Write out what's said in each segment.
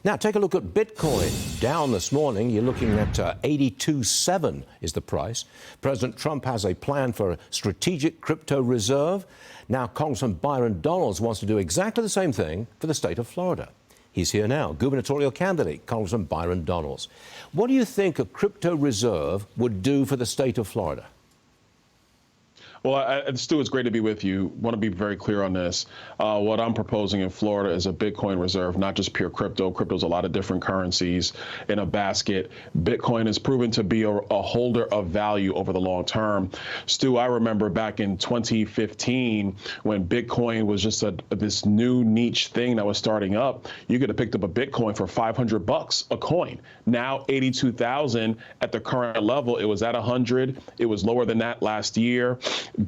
Now, take a look at Bitcoin. Down this morning, you're looking at 82.7 is the price. President Trump has a plan for a strategic crypto reserve. Now, Congressman Byron Donalds wants to do exactly the same thing for the state of Florida. He's here now, gubernatorial candidate, Congressman Byron Donalds. What do you think a crypto reserve would do for the state of Florida? Well, Stu, it's great to be with you. Want to be very clear on this. What I'm proposing in Florida is a Bitcoin reserve, not just pure crypto. Crypto's a lot of different currencies in a basket. Bitcoin has proven to be a holder of value over the long term. Stu, I remember back in 2015 when Bitcoin was just this new niche thing that was starting up. You could have picked up a Bitcoin for $500 a coin. Now 82,000 at the current level. It was at 100. It was lower than that last year.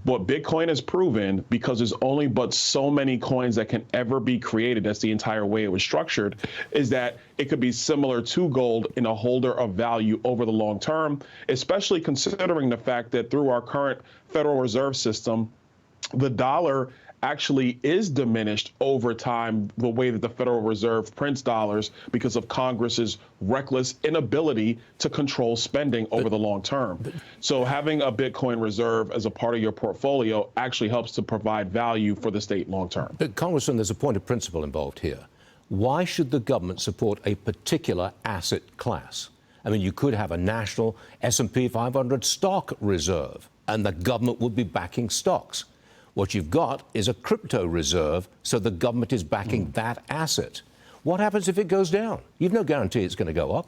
What Bitcoin has proven, because there's only but so many coins that can ever be created, that's the entire way it was structured, is that it could be similar to gold in a holder of value over the long term, especially considering the fact that through our current Federal Reserve System, the dollar actually is diminished over time, the way that the Federal Reserve prints dollars because of Congress's reckless inability to control spending over the long term. So having a Bitcoin reserve as a part of your portfolio actually helps to provide value for the state long term. But Congressman, there's a point of principle involved here. Why should the government support a particular asset class? I mean, you could have a national S&P 500 stock reserve, and the government would be backing stocks. What you've got is a crypto reserve, so the government is backing that asset. What happens if it goes down? You've no guarantee it's going to go up.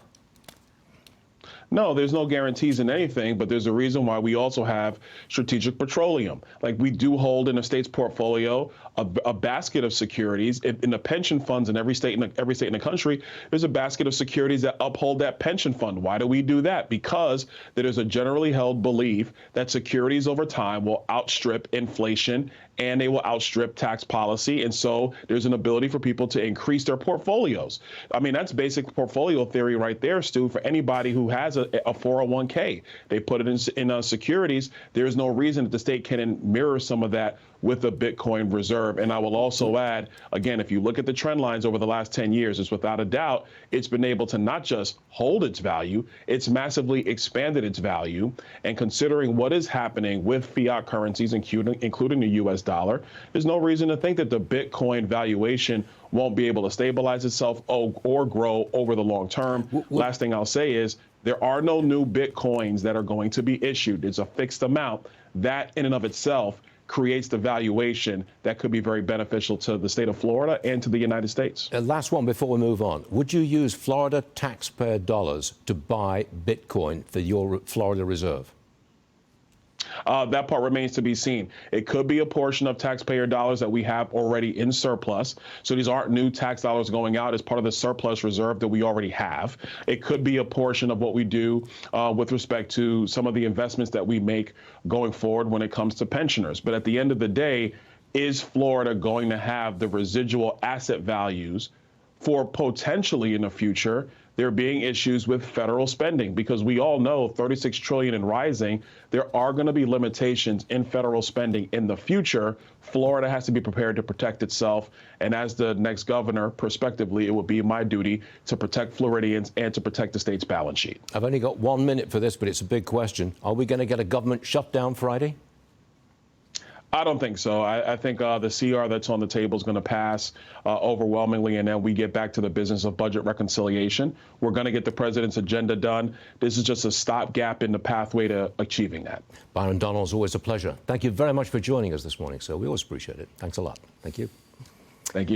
No, there's no guarantees in anything, but there's a reason why we also have strategic petroleum. Like, we do hold in a state's portfolio a basket of securities. In the pension funds in every state in the country, there's a basket of securities that uphold that pension fund. Why do we do that? Because there is a generally held belief that securities over time will outstrip inflation and they will outstrip tax policy. And so there's an ability for people to increase their portfolios. I mean, that's basic portfolio theory right there, Stu, for anybody who has a 401k. They put it in securities. There's no reason that the state can mirror some of that with a Bitcoin reserve. And I will also add, again, if you look at the trend lines over the last 10 years, it's without a doubt, it's been able to not just hold its value, it's massively expanded its value. And considering what is happening with fiat currencies, including the US dollar, there's no reason to think that the Bitcoin valuation won't be able to stabilize itself or grow over the long term. Last thing I'll say is there are no new Bitcoins that are going to be issued. It's a fixed amount. That in and of itself creates the valuation that could be very beneficial to the state of Florida and to the United States. Last one before we move on. Would you use Florida taxpayer dollars to buy Bitcoin for your Florida reserve? That part remains to be seen. It could be a portion of taxpayer dollars that we have already in surplus. So these aren't new tax dollars going out as part of the surplus reserve that we already have. It could be a portion of what we do with respect to some of the investments that we make going forward when it comes to pensioners. But at the end of the day, is Florida going to have the residual asset values for potentially in the future there being issues with federal spending? Because we all know 36 trillion and rising, there are going to be limitations in federal spending in the future. Florida has to be prepared to protect itself. And as the next governor, prospectively, it would be my duty to protect Floridians and to protect the state's balance sheet. I've only got 1 minute for this, but it's a big question. Are we going to get a government shutdown Friday? I don't think so. I think the CR that's on the table is going to pass overwhelmingly, and then we get back to the business of budget reconciliation. We're going to get the president's agenda done. This is just a stopgap in the pathway to achieving that. Byron Donalds, always a pleasure. Thank you very much for joining us this morning, sir. We always appreciate it. Thanks a lot. Thank you. Thank you.